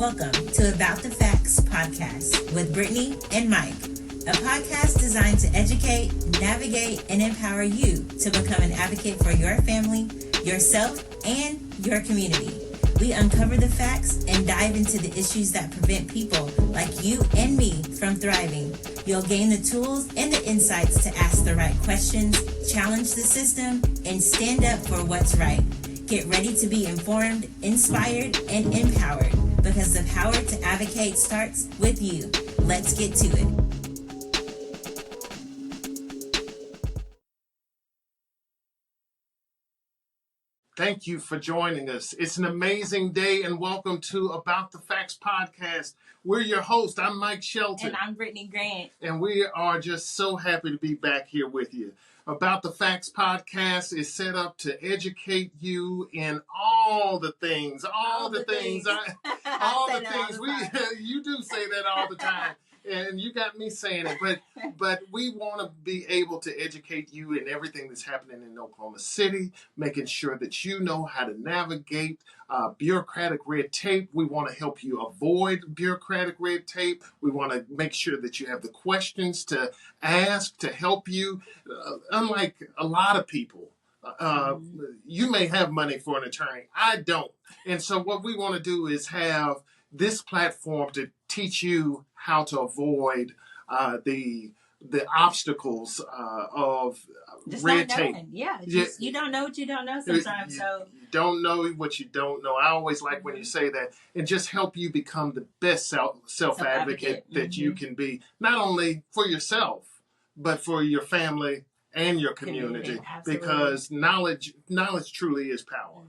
Welcome to About the Facts podcast with Brittane and Mike, a podcast designed to educate, navigate, and empower you to become an advocate for your family, yourself, and your community. We uncover the facts and dive into the issues that prevent people like you and me from thriving. You'll gain the tools and the insights to ask the right questions, challenge the system, and stand up for what's right. Get ready to be informed, inspired, and empowered, because the power to advocate starts with you. Let's get to it. Thank you for joining us. It's an amazing day, and welcome to About the Facts podcast. We're your host. I'm Mike Shelton. And I'm Brittane Grant. And we are just so happy to be back here with you. About the Facts podcast is set up to educate you in all the things. You do say that all the time. And you got me saying it, but we want to be able to educate you in everything that's happening in Oklahoma City, making sure that you know how to navigate bureaucratic red tape. We want to help you avoid bureaucratic red tape. We want to make sure that you have the questions to ask to help you. Unlike a lot of people, you may have money for an attorney. I don't. And so what we want to do is have this platform to teach you how to avoid the obstacles of just red tape. You don't know what you don't know sometimes. You don't know what you don't know. I always like when you say that, and just help you become the best self-advocate that you can be, not only for yourself, but for your family and your community, because knowledge truly is power.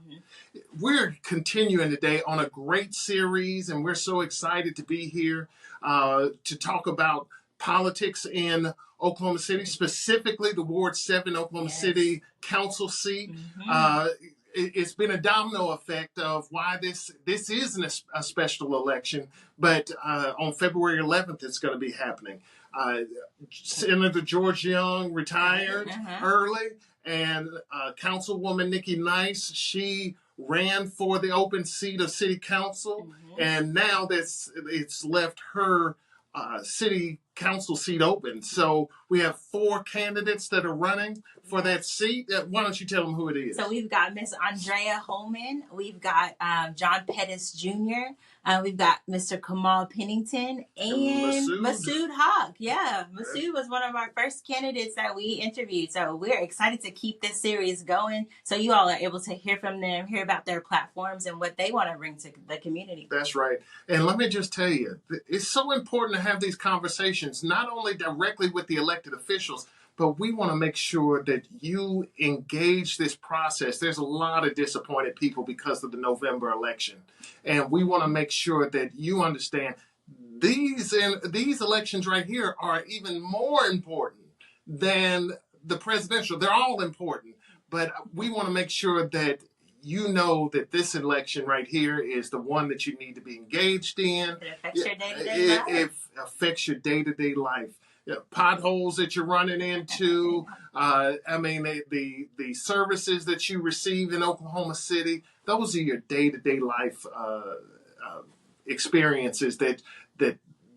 We're continuing today on a great series, and we're so excited to be here to talk about politics in Oklahoma City, specifically the Ward 7 Oklahoma City Council seat. It's been a domino effect of why this isn't a special election, but on February 11th, it's going to be happening. Senator George Young retired early, and Councilwoman Nikki Nice, she ran for the open seat of City Council, and now it's left her City Council seat open. So we have 4 candidates that are running for that seat. Why don't you tell them who it is? So we've got Miss Andrea Holman. We've got John Pettis Jr. We've got Mr. Camal Pennington and Masood Haq. Yeah, Masood was one of our first candidates that we interviewed. So we're excited to keep this series going so you all are able to hear from them, hear about their platforms and what they want to bring to the community. That's right. And let me just tell you, it's so important to have these conversations, not only directly with the elected officials, but we want to make sure that you engage this process. There's a lot of disappointed people because of the November election. And we want to make sure that you understand these elections right here are even more important than the presidential. They're all important. But we want to make sure that you know that this election right here is the one that you need to be engaged in. It affects your day-to-day life. It affects your day-to-day life. Potholes that you're running into, the services that you receive in Oklahoma City, those are your day-to-day life experiences that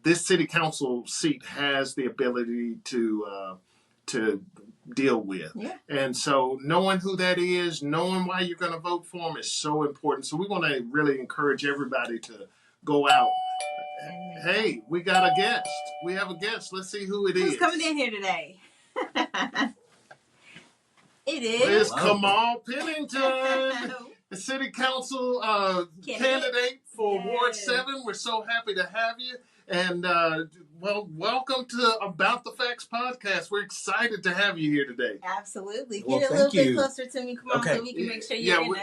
this city council seat has the ability to deal with. Yeah. And so knowing who that is, knowing why you're going to vote for them is so important. So we want to really encourage everybody to go out. Hey, we got a guest. We have a guest. Let's see who it is. Who's coming in here today? It's Camal Pennington, the city council candidate for Ward 7. We're so happy to have you. And, welcome to About the Facts podcast. We're excited to have you here today. Absolutely. Get a little bit closer to me, Camal, so we can make sure you're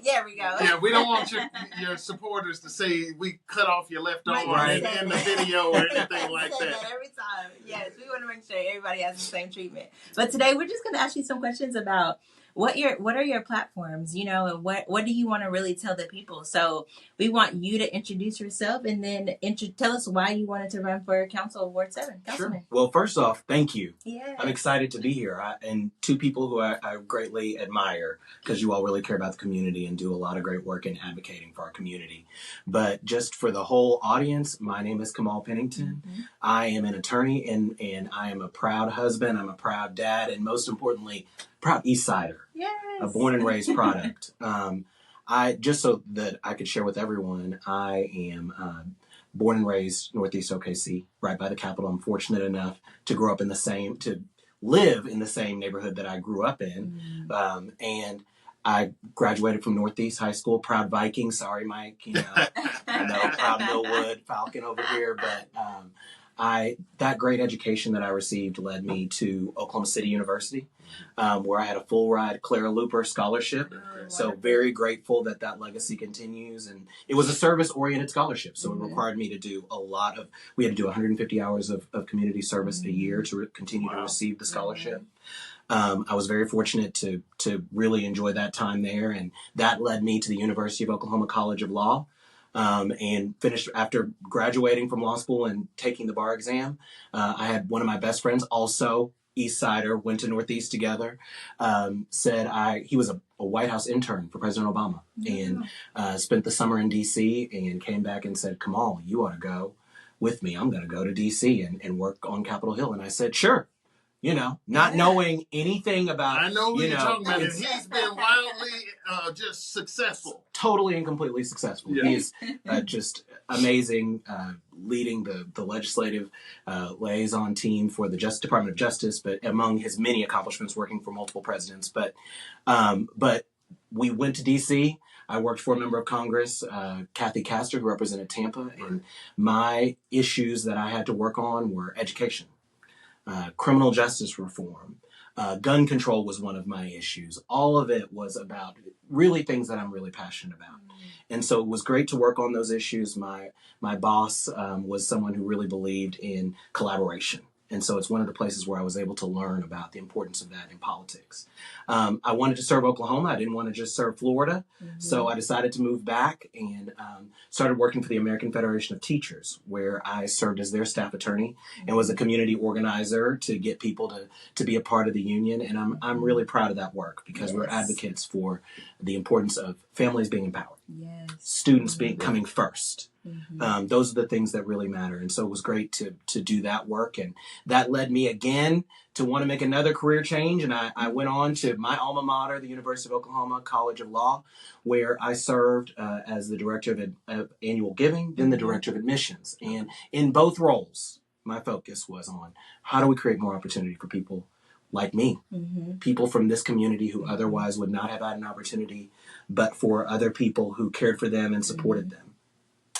there we go. Yeah, we don't want your supporters to say we cut off your left arm in the video or anything like that. Every time. Yes, we want to make sure everybody has the same treatment. But today we're just going to ask you some questions about what are your platforms, you know, and what do you want to really tell the people? So we want you to introduce yourself and then tell us why you wanted to run for Council of Ward 7. Councilman. Sure. Well, first off, thank you. Yeah. I'm excited to be here. And two people who I greatly admire, because you all really care about the community and do a lot of great work in advocating for our community. But just for the whole audience, my name is Camal Pennington. Mm-hmm. I am an attorney and I am a proud husband. I'm a proud dad, and most importantly, proud East Sider. Yes. A born and raised product. Just so that I could share with everyone, I am born and raised Northeast OKC, right by the Capitol. I'm fortunate enough to live in the same neighborhood that I grew up in. Mm. And I graduated from Northeast High School, proud Viking. Sorry, Mike, I know, proud Millwood Falcon over here. But that great education that I received led me to Oklahoma City University, where I had a full ride Clara Looper scholarship. So very grateful that legacy continues. And it was a service-oriented scholarship. So it required me to do we had to do 150 hours of community service a year to continue to receive the scholarship. I was very fortunate to really enjoy that time there. And that led me to the University of Oklahoma College of Law. And finished after graduating from law school and taking the bar exam. I had one of my best friends, also East Sider, went to Northeast together, he was a White House intern for President Obama, and spent the summer in D.C. and came back and said, Camal, you ought to go with me. I'm going to go to D.C. and work on Capitol Hill. And I said, sure. Not knowing anything about... I know what you're talking about. And he's been wildly just successful. Totally and completely successful. Yeah. He's just amazing, leading the legislative liaison team for the Department of Justice, but among his many accomplishments, working for multiple presidents. But we went to D.C., I worked for a member of Congress, Kathy Castor, who represented Tampa, and my issues that I had to work on were education. Criminal justice reform, gun control was one of my issues. All of it was about really things that I'm really passionate about. And so it was great to work on those issues. My boss was someone who really believed in collaboration. And so it's one of the places where I was able to learn about the importance of that in politics. I wanted to serve Oklahoma. I didn't want to just serve Florida. Mm-hmm. So I decided to move back and started working for the American Federation of Teachers, where I served as their staff attorney and was a community organizer to get people to be a part of the union. And I'm really proud of that work because we're advocates for the importance of families being empowered. Yes. Students coming first. Mm-hmm. Those are the things that really matter. And so it was great to do that work. And that led me again to want to make another career change. And I went on to my alma mater, the University of Oklahoma College of Law, where I served as the director of annual giving, then the director of admissions. And in both roles, my focus was on how do we create more opportunity for people like me, people from this community who otherwise would not have had an opportunity, but for other people who cared for them and supported them.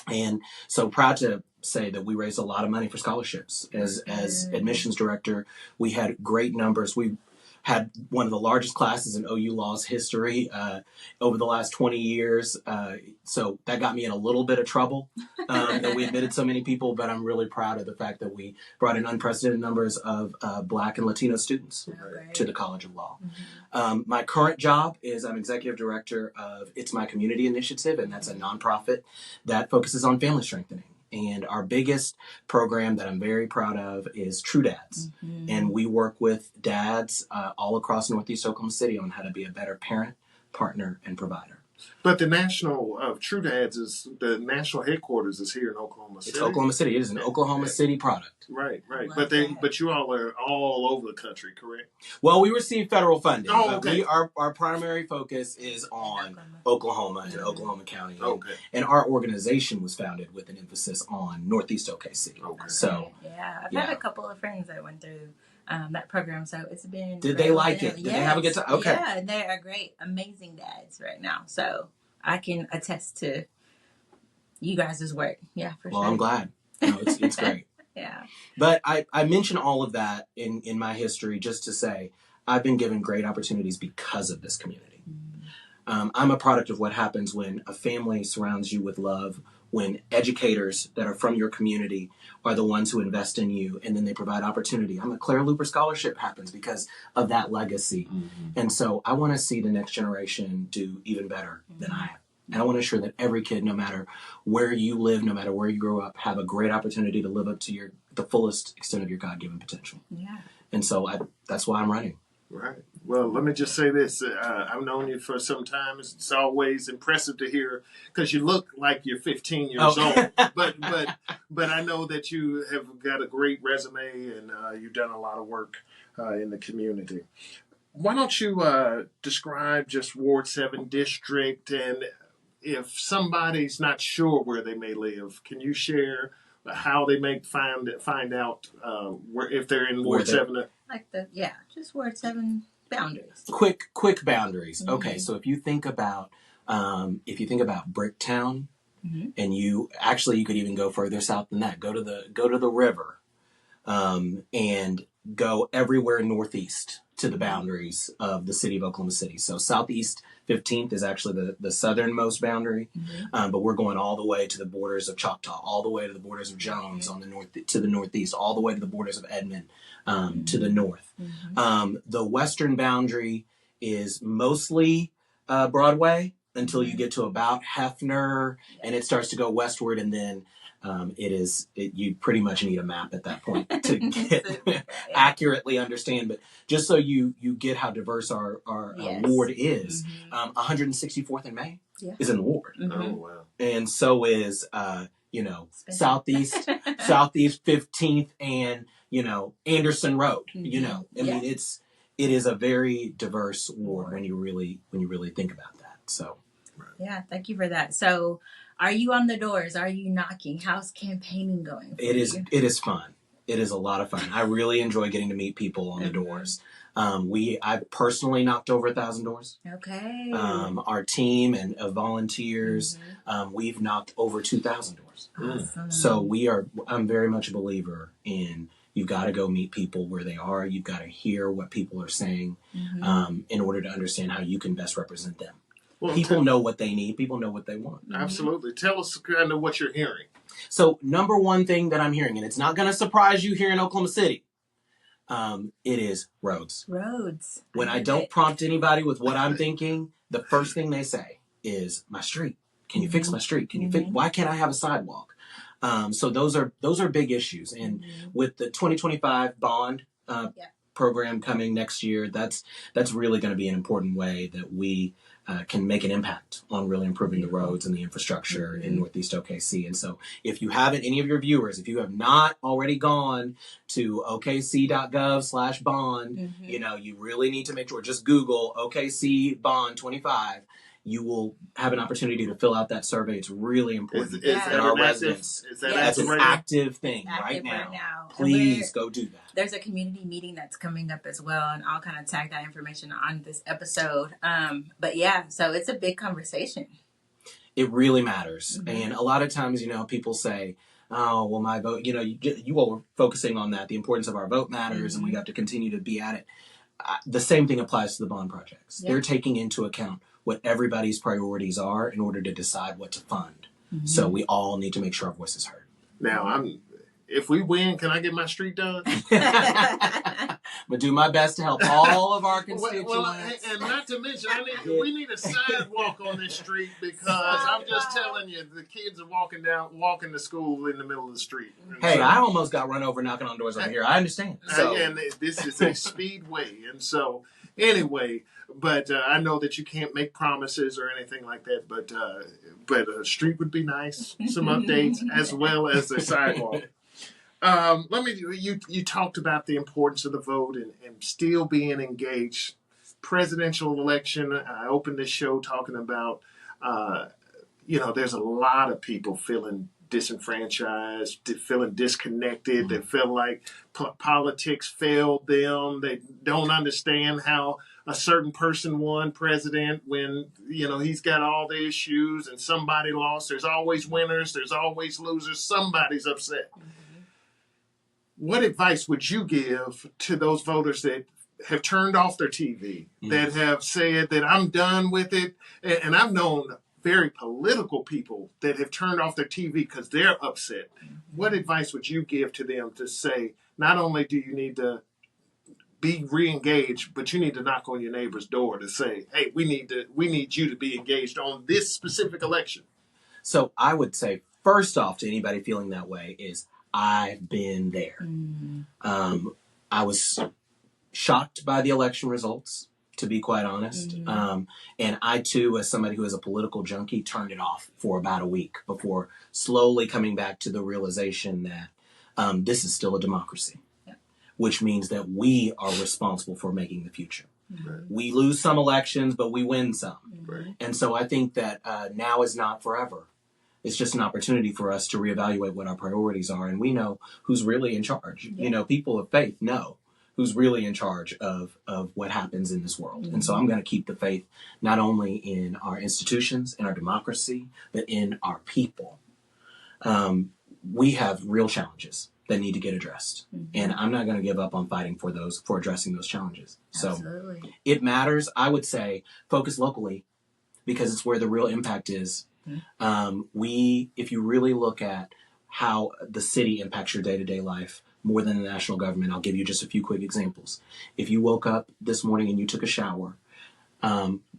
And so proud to say that we raised a lot of money for scholarships. As admissions director, we had great numbers. We had one of the largest classes in OU Law's history over the last 20 years. So that got me in a little bit of trouble that we admitted so many people, but I'm really proud of the fact that we brought in unprecedented numbers of Black and Latino students to the College of Law. My current job is I'm executive director of It's My Community Initiative, and that's a nonprofit that focuses on family strengthening. And our biggest program that I'm very proud of is True Dads. And we work with dads all across Northeast Oklahoma City on how to be a better parent, partner, and provider. But the national True Dads the national headquarters is here in Oklahoma City. It's Oklahoma City. It is an Oklahoma City product. Right. But you all are all over the country, correct? Well, we receive federal funding. Oh, okay. But our primary focus is on Oklahoma and Oklahoma County. Okay. And our organization was founded with an emphasis on Northeast OKC. Okay. So I've had a couple of friends that went through that program, so it's been. Did they like it? Did they have a good time? Okay. Yeah, they are great, amazing dads right now. So I can attest to you guys' work. Yeah, for sure. Well, I'm glad. No, it's great. Yeah. But I mention all of that in my history just to say I've been given great opportunities because of this community. I'm a product of what happens when a family surrounds you with love, when educators that are from your community are the ones who invest in you, and then they provide opportunity. I'm a Claire Looper Scholarship happens because of that legacy. And so I want to see the next generation do even better than I have. And I want to ensure that every kid, no matter where you live, no matter where you grow up, have a great opportunity to live up to the fullest extent of your God-given potential. Yeah. And so that's why I'm running. Right. Well, let me just say this. I've known you for some time. It's always impressive to hear because you look like you're 15 years old. But I know that you have got a great resume and you've done a lot of work in the community. Why don't you describe just Ward 7 district, and if somebody's not sure where they may live, can you share how they may find out where if they're in Ward 7? Just Ward 7 boundaries. Quick boundaries. Okay, so if you think about Bricktown, and you could even go further south than that. Go to the river, and go everywhere northeast to the boundaries of the city of Oklahoma City. So southeast 15th is actually the southernmost boundary, but we're going all the way to the borders of Choctaw, all the way to the borders of Jones on the north to the northeast, all the way to the borders of Edmond to the north. The western boundary is mostly Broadway until you get to about Hefner, and it starts to go westward, and then you pretty much need a map at that point to get accurately understand. But just so you get how diverse our ward is, 164th and May is in the ward. Oh, wow. And so is southeast 15th and Anderson Road. I mean, it is a very diverse ward when you really think about that. So yeah, thank you for that. So are you on the doors? Are you knocking? How's campaigning going for you? It is fun. It is a lot of fun. I really enjoy getting to meet people on the doors. I've personally knocked over 1,000 doors. Okay. Our team and of volunteers, we've knocked over 2,000 doors. Awesome. So I'm very much a believer in you've got to go meet people where they are. You've got to hear what people are saying in order to understand how you can best represent them. Well, people know what they need. People know what they want. Absolutely. Tell us kind of what you're hearing. So number one thing that I'm hearing, and it's not going to surprise you here in Oklahoma City, it is roads. Roads. When I don't prompt anybody with what I'm thinking, the first thing they say is, my street. Can you fix my street? Can you fix? Why can't I have a sidewalk? So those are big issues. And with the 2025 bond program coming next year, that's really going to be an important way that we can make an impact on really improving the roads and the infrastructure in Northeast OKC. And so if you haven't, any of your viewers, if you have not already gone to okc.gov/bond, you really need to make sure, just Google OKC Bond 25. You will have an opportunity to fill out that survey. It's really important that our residents. That's an active thing right now. Please go do that. There's a community meeting that's coming up as well, and I'll kind of tag that information on this episode. But so it's a big conversation. It really matters. And a lot of times, people say, oh, well, my vote, you all were focusing on that. The importance of our vote matters, and we have to continue to be at it. The same thing applies to the bond projects. They're taking into account what everybody's priorities are in order to decide what to fund. So we all need to make sure our voice is heard. Now, if we win, can I get my street done? I'm going to do my best to help all of our constituents. And not to mention, we need a sidewalk on this street because I'm just telling you, the kids are walking to school in the middle of the street. Hey, I almost got run over knocking on doors over here. I understand. And this is a speedway. And so, anyway, but I know that you can't make promises or anything like that, but a street would be nice, some updates, as well as a sidewalk. You talked about the importance of the vote and still being engaged. Presidential election, I opened this show talking about, there's a lot of people feeling disenfranchised, feeling disconnected. They feel like politics failed them. They don't understand how a certain person won president when, he's got all the issues and somebody lost. There's always winners. There's always losers. Somebody's upset. What advice would you give to those voters that have turned off their TV, that have said that I'm done with it. And I've known very political people that have turned off their TV because they're upset. What advice would you give to them to say, not only do you need to be re-engaged, but you need to knock on your neighbor's door to say, hey, we need you to be engaged on this specific election? So I would say, first off, to anybody feeling that way is, I've been there. I was shocked by the election results, to be quite honest. And I, too, as somebody who is a political junkie, turned it off for about a week before slowly coming back to the realization that this is still a democracy, which means that we are responsible for making the future. We lose some elections, but we win some. And so I think that now is not forever. It's just an opportunity for us to reevaluate what our priorities are. And we know who's really in charge. You know, people of faith know who's really in charge of what happens in this world. And so I'm going to keep the faith not only in our institutions, in our democracy, but in our people. We have real challenges that need to get addressed. And I'm not going to give up on fighting for addressing those challenges. Absolutely. So it matters. I would say focus locally because it's where the real impact is. If you really look at how the city impacts your day-to-day life more than the national government, I'll give you just a few quick examples. If you woke up this morning and you took a shower,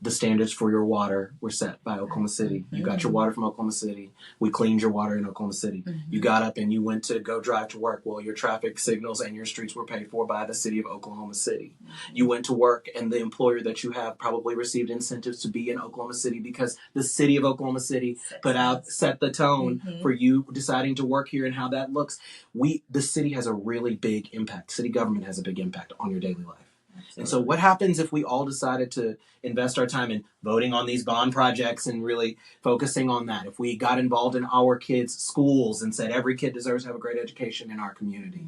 the standards for your water were set by Oklahoma City. You got your water from Oklahoma City. We cleaned your water in Oklahoma City. You got up and you went to go drive to work. Well, your traffic signals and your streets were paid for by the city of Oklahoma City. You went to work and the employer that you have probably received incentives to be in Oklahoma City because the city of Oklahoma City set the tone for you deciding to work here and how that looks. The city has a really big impact. City government has a big impact on your daily life. Absolutely. And so what happens if we all decided to invest our time in voting on these bond projects and really focusing on that? If we got involved in our kids' schools and said every kid deserves to have a great education in our community?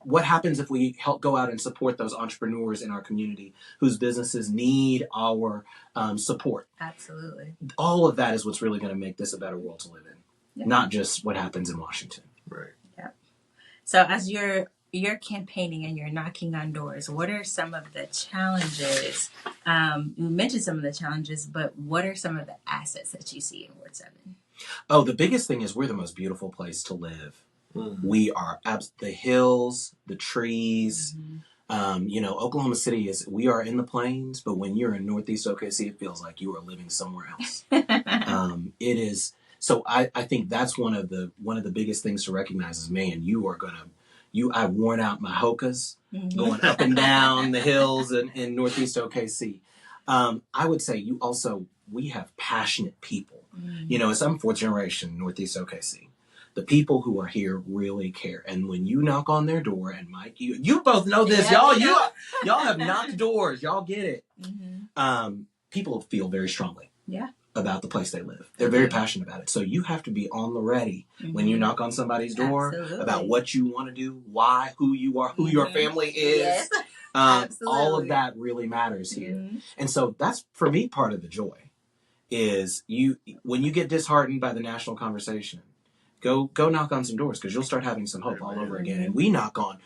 What happens if we go out and support those entrepreneurs in our community whose businesses need our support? Absolutely. All of that is what's really going to make this a better world to live in, not just what happens in Washington. Right. Yeah. So as you're campaigning and you're knocking on doors, what are some of the challenges? You mentioned some of the challenges, but what are some of the assets that you see in Ward 7? Oh, the biggest thing is we're the most beautiful place to live. We are the hills, the trees. Oklahoma City we are in the plains, but when you're in Northeast OKC, it feels like you are living somewhere else. It is. So I think that's one of the biggest things to recognize is, man, I've worn out my Hokas going up and down the hills in Northeast OKC. I would say we have passionate people. As I'm fourth generation Northeast OKC. The people who are here really care. And when you knock on their door, and Mike, you both know this, y'all have knocked doors. Y'all get it. People feel very strongly about the place they live. They're very passionate about it. So you have to be on the ready when you knock on somebody's door about what you want to do, why, who you are, who your family is. All of that really matters here. And so that's, for me, part of the joy is when you get disheartened by the national conversation, go knock on some doors because you'll start having some hope all over again. And we knock on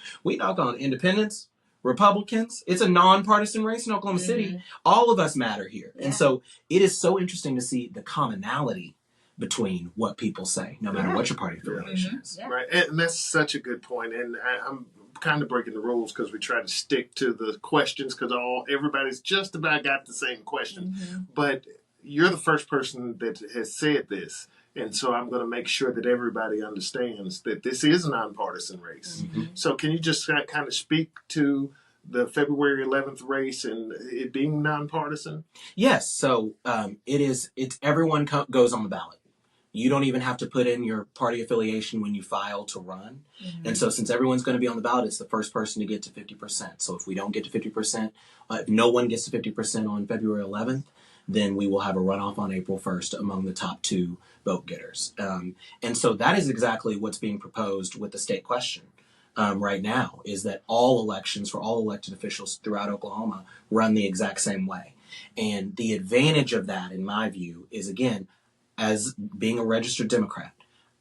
independents, Republicans. It's a nonpartisan race in Oklahoma City. All of us matter here. And so it is so interesting to see the commonality between what people say, no matter what your party affiliation is. Right. And that's such a good point. And I'm kind of breaking the rules because we try to stick to the questions because everybody's just about got the same question. But you're the first person that has said this. And so I'm going to make sure that everybody understands that this is a nonpartisan race. So can you just kind of speak to the February 11th race and it being nonpartisan? Yes. So it's everyone goes on the ballot. You don't even have to put in your party affiliation when you file to run. And so since everyone's going to be on the ballot, it's the first person to get to 50%. So if we don't get to 50%, if no one gets to 50% on February 11th, then we will have a runoff on April 1st among the top 2 vote getters. And so that is exactly what's being proposed with the state question right now, is that all elections for all elected officials throughout Oklahoma run the exact same way. And the advantage of that, in my view, is, again, as being a registered Democrat,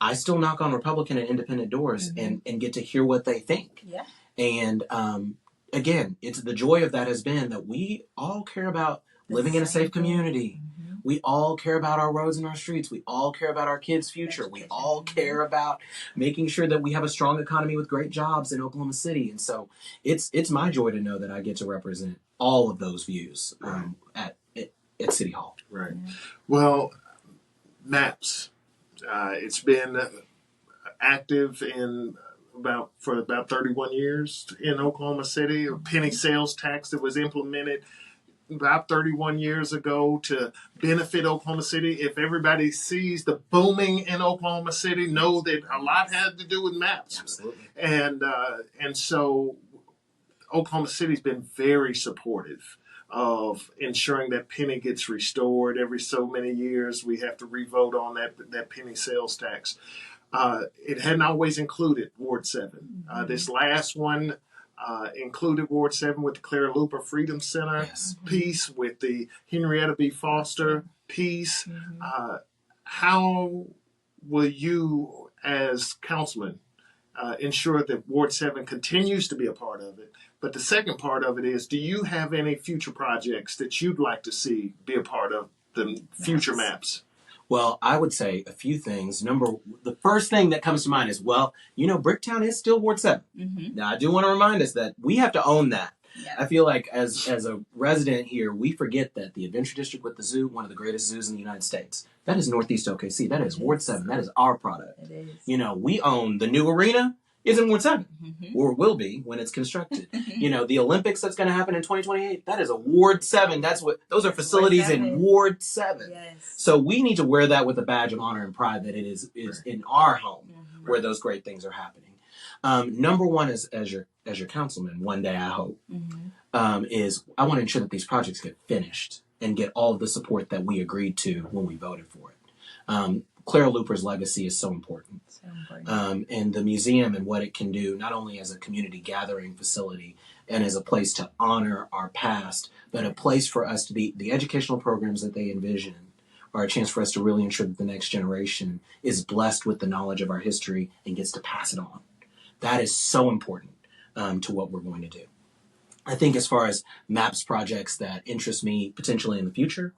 I still knock on Republican and independent doors and get to hear what they think. And again, it's the joy of that has been that we all care about living in a safe community. Mm-hmm. We all care about our roads and our streets. We all care about our kids' future. We all care about making sure that we have a strong economy with great jobs in Oklahoma City. And so it's my joy to know that I get to represent all of those views at City Hall. Right. Yeah. Well, MAPS, it's been active for about 31 years in Oklahoma City. A penny sales tax that was implemented about 31 years ago to benefit Oklahoma City. If everybody sees the booming in Oklahoma City, know that a lot had to do with MAPS. Absolutely. And so Oklahoma City's been very supportive of ensuring that penny gets restored. Every so many years, we have to revote on that penny sales tax. It hadn't always included Ward 7. This last one included Ward 7 with the Clara Luper Freedom Center piece, with the Henrietta B. Foster piece. How will you, as councilman, ensure that Ward 7 continues to be a part of it? But the second part of it is, do you have any future projects that you'd like to see be a part of the future MAPS? Well, I would say a few things. The first thing that comes to mind is, Bricktown is still Ward 7. Mm-hmm. Now, I do want to remind us that we have to own that. Yeah. I feel like as a resident here, we forget that the Adventure District with the zoo, one of the greatest zoos in the United States, that is Northeast OKC. That is Ward 7. That is our product. It is. We own the new arena. Is in Ward 7, or will be when it's constructed. The Olympics that's going to happen in 2028, that is a Ward 7. Those are facilities in Ward 7. Yes. So we need to wear that with a badge of honor and pride that it is in our home where those great things are happening. Number one is, as your councilman, one day I hope, is I want to ensure that these projects get finished and get all of the support that we agreed to when we voted for it. Clara Luper's legacy is so important. And the museum and what it can do, not only as a community gathering facility and as a place to honor our past, but a place for us to be, the educational programs that they envision are a chance for us to really ensure that the next generation is blessed with the knowledge of our history and gets to pass it on. That is so important to what we're going to do. I think as far as MAPS projects that interest me potentially in the future,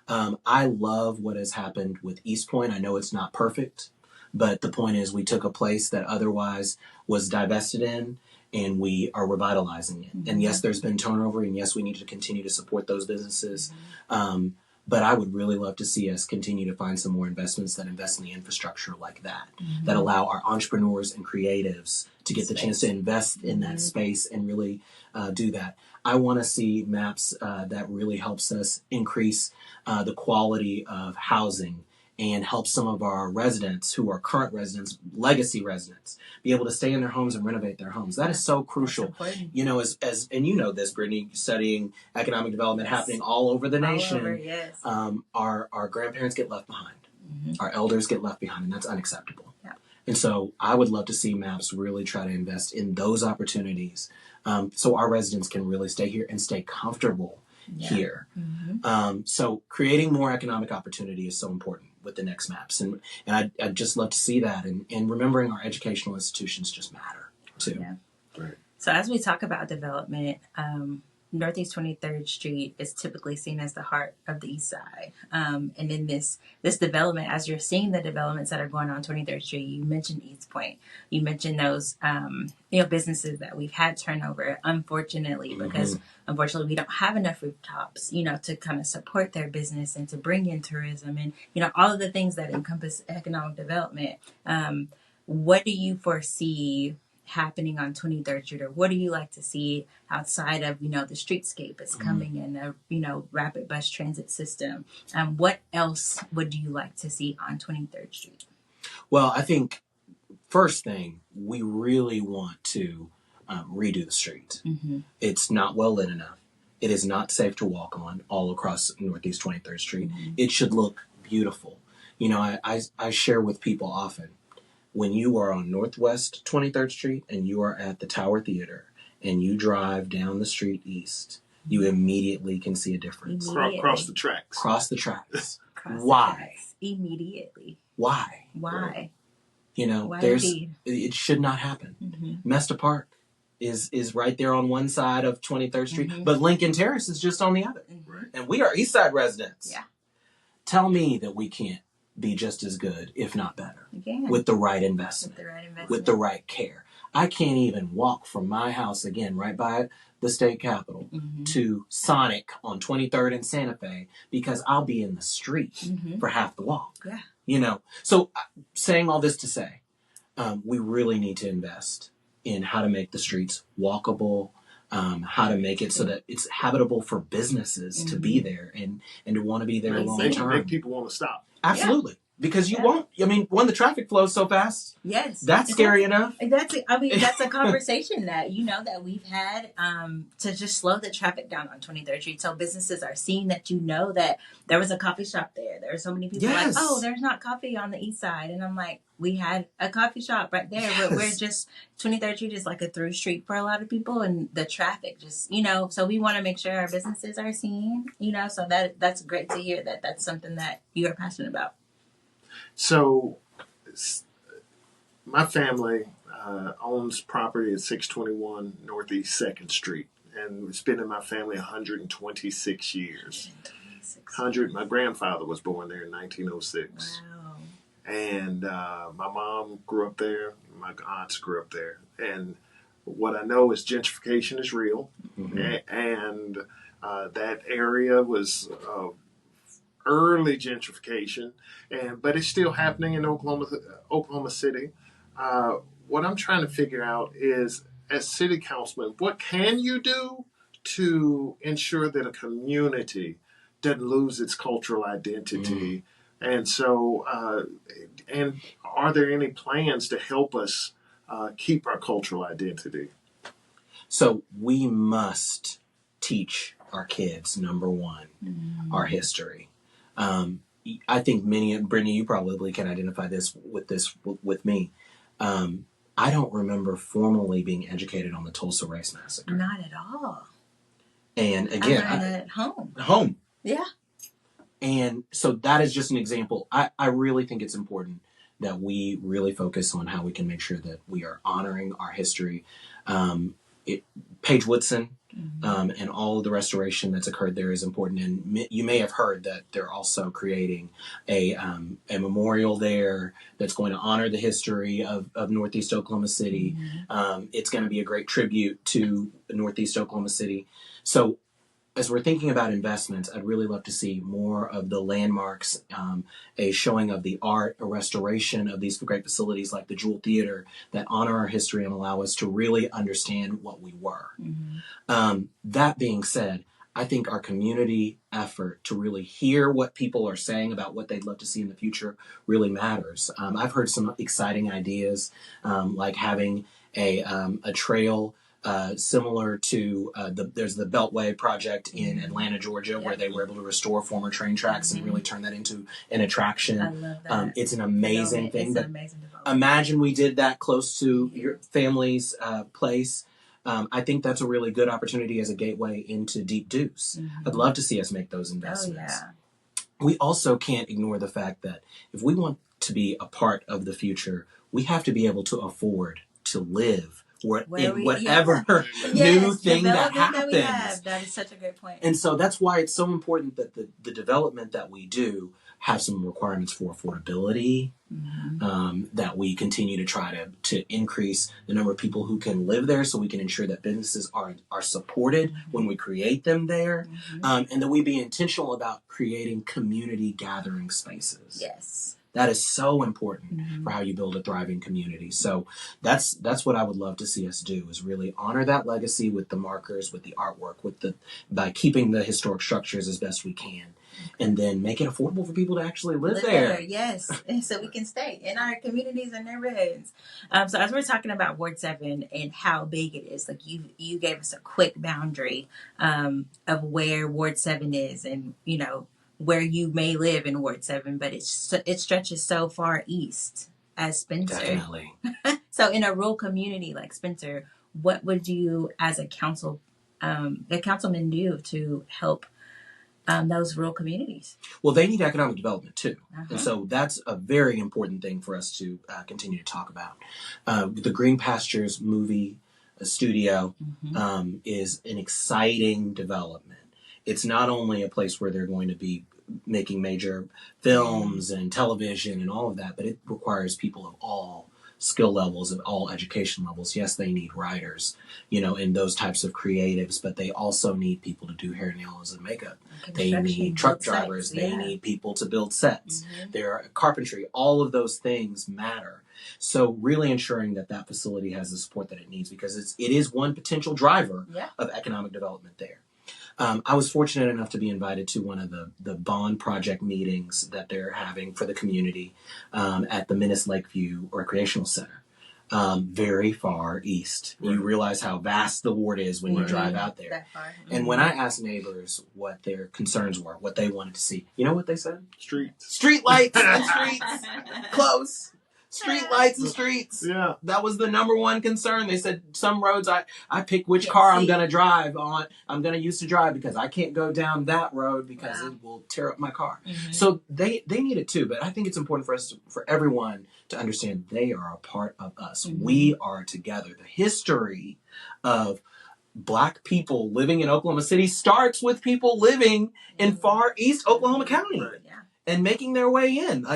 I love what has happened with East Point. I know it's not perfect, but the point is we took a place that otherwise was divested in, and we are revitalizing it. And yes, there's been turnover, and yes, we need to continue to support those businesses. But I would really love to see us continue to find some more investments that invest in the infrastructure like that, that allow our entrepreneurs and creatives to get the chance to invest in that space and really do that. I want to see MAPS that really helps us increase the quality of housing and help some of our residents who are current residents, legacy residents, be able to stay in their homes and renovate their homes. That is so crucial. As and you know this, Brittany, studying economic development happening all over the nation. Our grandparents get left behind. Our elders get left behind, and that's unacceptable. Yeah. And so I would love to see MAPS really try to invest in those opportunities so our residents can really stay here and stay comfortable here. So creating more economic opportunity is so important with the next MAPS. And I'd just love to see that. And remembering our educational institutions just matter, too. Yeah. Right. So as we talk about development, Northeast 23rd Street is typically seen as the heart of the East Side. And in this development, as you're seeing the developments that are going on 23rd Street, you mentioned East Point. You mentioned those businesses that we've had turnover, unfortunately, because unfortunately we don't have enough rooftops, to kind of support their business and to bring in tourism and, all of the things that encompass economic development. What do you foresee happening on 23rd Street, or what do you like to see outside of, the streetscape is coming in, a rapid bus transit system? What else would you like to see on 23rd Street? Well, I think first thing, we really want to redo the street. It's not well lit enough. It is not safe to walk on all across Northeast 23rd Street. It should look beautiful. I share with people often, when you are on Northwest 23rd Street and you are at the Tower Theater and you drive down the street east, you immediately can see a difference. Cross the tracks. Cross the tracks. Why? Immediately. Why? Why? It should not happen. Mesta Park, is right there on one side of 23rd Street, Mm-hmm. but Lincoln Terrace is just on the other. Mm-hmm. And we are East Side residents. Yeah. Tell me that we can't be just as good, if not better, with the right investment, with the right care. I can't even walk from my house, again, right by the state capitol, mm-hmm. to Sonic on 23rd and Santa Fe, because I'll be in the street mm-hmm. for half the walk. Yeah. You know, so saying all this to say, we really need to invest in how to make the streets walkable, how to make it so that it's habitable for businesses to be there and to want to be there long term. Make people want to stop. Absolutely. Because you won't, I mean, when the traffic flows so fast, yes, that's scary enough. That's a conversation that, that we've had to just slow the traffic down on 23rd Street. So businesses are seeing that, that there was a coffee shop there. There are so many people like, oh, there's not coffee on the east side. And I'm like, we had a coffee shop right there, but we're just, 23rd Street is like a through street for a lot of people. And the traffic just, so we want to make sure our businesses are seen, so that's great to hear that that's something that you are passionate about. So, my family owns property at 621 Northeast 2nd Street, and it's been in my family 126 years. My grandfather was born there in 1906. Wow. And my mom grew up there. My aunts grew up there. And what I know is gentrification is real. Mm-hmm. And that area was early gentrification, but it's still happening in Oklahoma City. What I'm trying to figure out is, as city councilman, what can you do to ensure that a community doesn't lose its cultural identity? And so, and are there any plans to help us keep our cultural identity? So we must teach our kids, number one, our history. I think Brittany, you probably can identify this with me. I don't remember formally being educated on the Tulsa Race Massacre. Not at all. And again, I learned that at home. Home. Yeah. And so that is just an example. I really think it's important that we really focus on how we can make sure that we are honoring our history. Paige Woodson, and all of the restoration that's occurred there is important. And you may have heard that they're also creating a memorial there that's going to honor the history of Northeast Oklahoma City. It's going to be a great tribute to Northeast Oklahoma City. So as we're thinking about investments, I'd really love to see more of the landmarks, a showing of the art, a restoration of these great facilities like the Jewel Theater that honor our history and allow us to really understand what we were. That being said, I think our community effort to really hear what people are saying about what they'd love to see in the future really matters. I've heard some exciting ideas, like having a trail similar to there's the Beltway project in Atlanta, Georgia, where they were able to restore former train tracks and really turn that into an attraction. I love that. It's an amazing thing. It's an amazing development. Imagine we did that close to your family's place. I think that's a really good opportunity as a gateway into Deep Deuce. I'd love to see us make those investments. We also can't ignore the fact that if we want to be a part of the future, we have to be able to afford to live whatever new thing that happens. That is such a great point. And so that's why it's so important that the development that we do have some requirements for affordability, that we continue to try to increase the number of people who can live there so we can ensure that businesses are supported when we create them there, and that we be intentional about creating community gathering spaces. Yes. That is so important for how you build a thriving community. So that's what I would love to see us do, is really honor that legacy with the markers, with the artwork, by keeping the historic structures as best we can, and then make it affordable for people to actually live there. Yes, so we can stay in our communities and neighborhoods. So as we're talking about Ward 7 and how big it is, like you gave us a quick boundary of where Ward 7 is, and where you may live in Ward 7, but it stretches so far east as Spencer. Definitely. So in a rural community like Spencer, what would you as a councilman do to help those rural communities? Well, they need economic development too. And so that's a very important thing for us to continue to talk about. The Green Pastures movie studio is an exciting development. It's not only a place where they're going to be making major films and television and all of that, but it requires people of all skill levels, of all education levels. Yes, they need writers, and those types of creatives, but they also need people to do hair, nails, and makeup. They need truck drivers. They need people to build sets. There are carpentry. All of those things matter. So really ensuring that that facility has the support that it needs, because it is one potential driver of economic development there. I was fortunate enough to be invited to one of the bond project meetings that they're having for the community at the Menace Lakeview Recreational Center, very far east. Right. You realize how vast the ward is when you drive out there. That far. And when I asked neighbors what their concerns were, what they wanted to see, you know what they said? Street lights and streets. Close. Street lights and streets. Yeah. That was the number one concern. They said some roads I pick which car I'm going to drive on. I'm going to use to drive because I can't go down that road because it will tear up my car. So they need it too. But I think it's important for everyone to understand they are a part of us. We are together. The history of Black people living in Oklahoma City starts with people living in far east Oklahoma County. Right. And making their way in,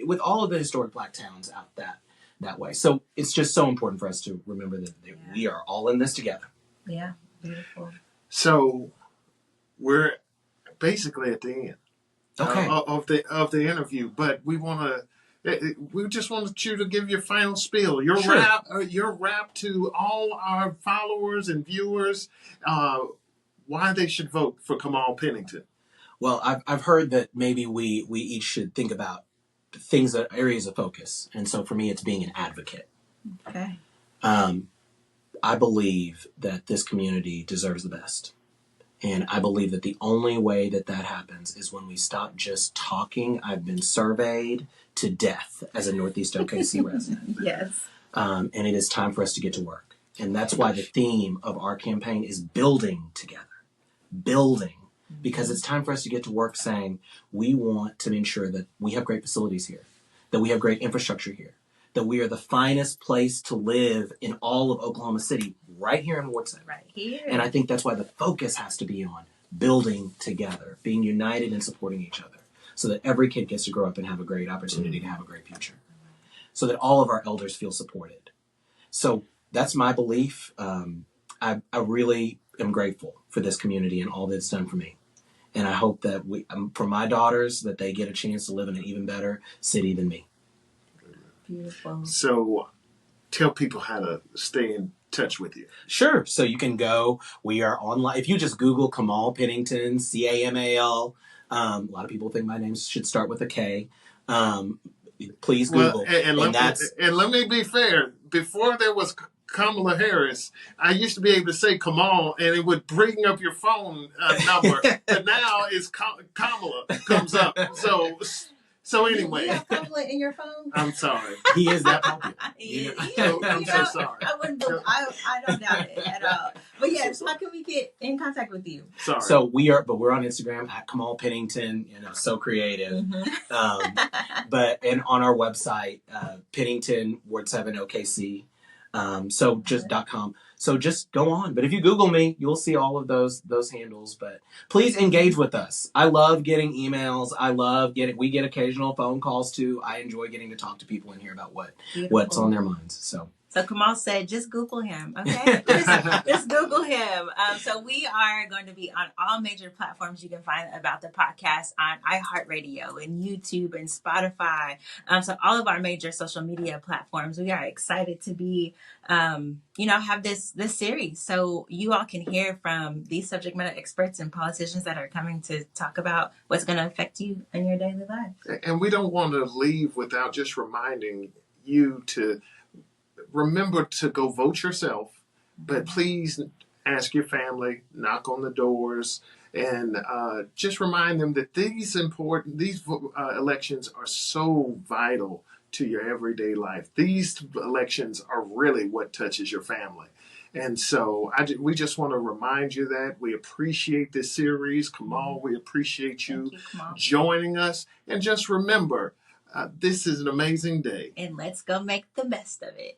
with all of the historic Black towns out that way. So it's just so important for us to remember that we are all in this together. Yeah, beautiful. So we're basically at the end of the interview, but we just wanted you to give your final spiel, your rap to all our followers and viewers, why they should vote for Camal Pennington. Well, I've heard that maybe we each should think about areas of focus. And so for me, it's being an advocate. Okay. I believe that this community deserves the best. And I believe that the only way that happens is when we stop just talking. I've been surveyed to death as a Northeast OKC resident. Yes. And it is time for us to get to work. And that's why the theme of our campaign is building together. Building. Because it's time for us to get to work saying we want to ensure that we have great facilities here, that we have great infrastructure here, that we are the finest place to live in all of Oklahoma City, right here in Ward 7. Right here. And I think that's why the focus has to be on building together, being united and supporting each other, so that every kid gets to grow up and have a great opportunity to have a great future, so that all of our elders feel supported. So that's my belief. I really am grateful for this community and all that it's done for me. And I hope that for my daughters, that they get a chance to live in an even better city than me. Beautiful. So tell people how to stay in touch with you. Sure. So you can go. We are online. If you just Google Camal Pennington, Camal, a lot of people think my name should start with a K. Please Google. Well, and let me be fair. Before there was Kamala Harris, I used to be able to say Camal and it would bring up your phone number. But now it's Kamala comes up. So anyway. You have Kamala in your phone? I'm sorry. He is that popular. I'm so sorry. I don't doubt it at all. But yes, how can we get in contact with you? Sorry. So we're on Instagram at Camal Pennington, so creative. And on our website, Pennington Ward 7 OKC. So just .com. So just go on. But if you Google me, you'll see all of those handles. But please engage with us. I love getting emails. We get occasional phone calls too. I enjoy getting to talk to people and hear about what's on their minds. So Kamal said, just Google him, okay? just Google him. So we are going to be on all major platforms you can find about the podcast, on iHeartRadio and YouTube and Spotify. So all of our major social media platforms. We are excited to be, have this series. So you all can hear from these subject matter experts and politicians that are coming to talk about what's going to affect you in your daily life. And we don't want to leave without just reminding you to remember to go vote yourself, but please ask your family, knock on the doors, and just remind them that these elections are so vital to your everyday life. These elections are really what touches your family. And so we just want to remind you that we appreciate this series. Camal, we appreciate you joining us. And just remember, this is an amazing day. And let's go make the best of it.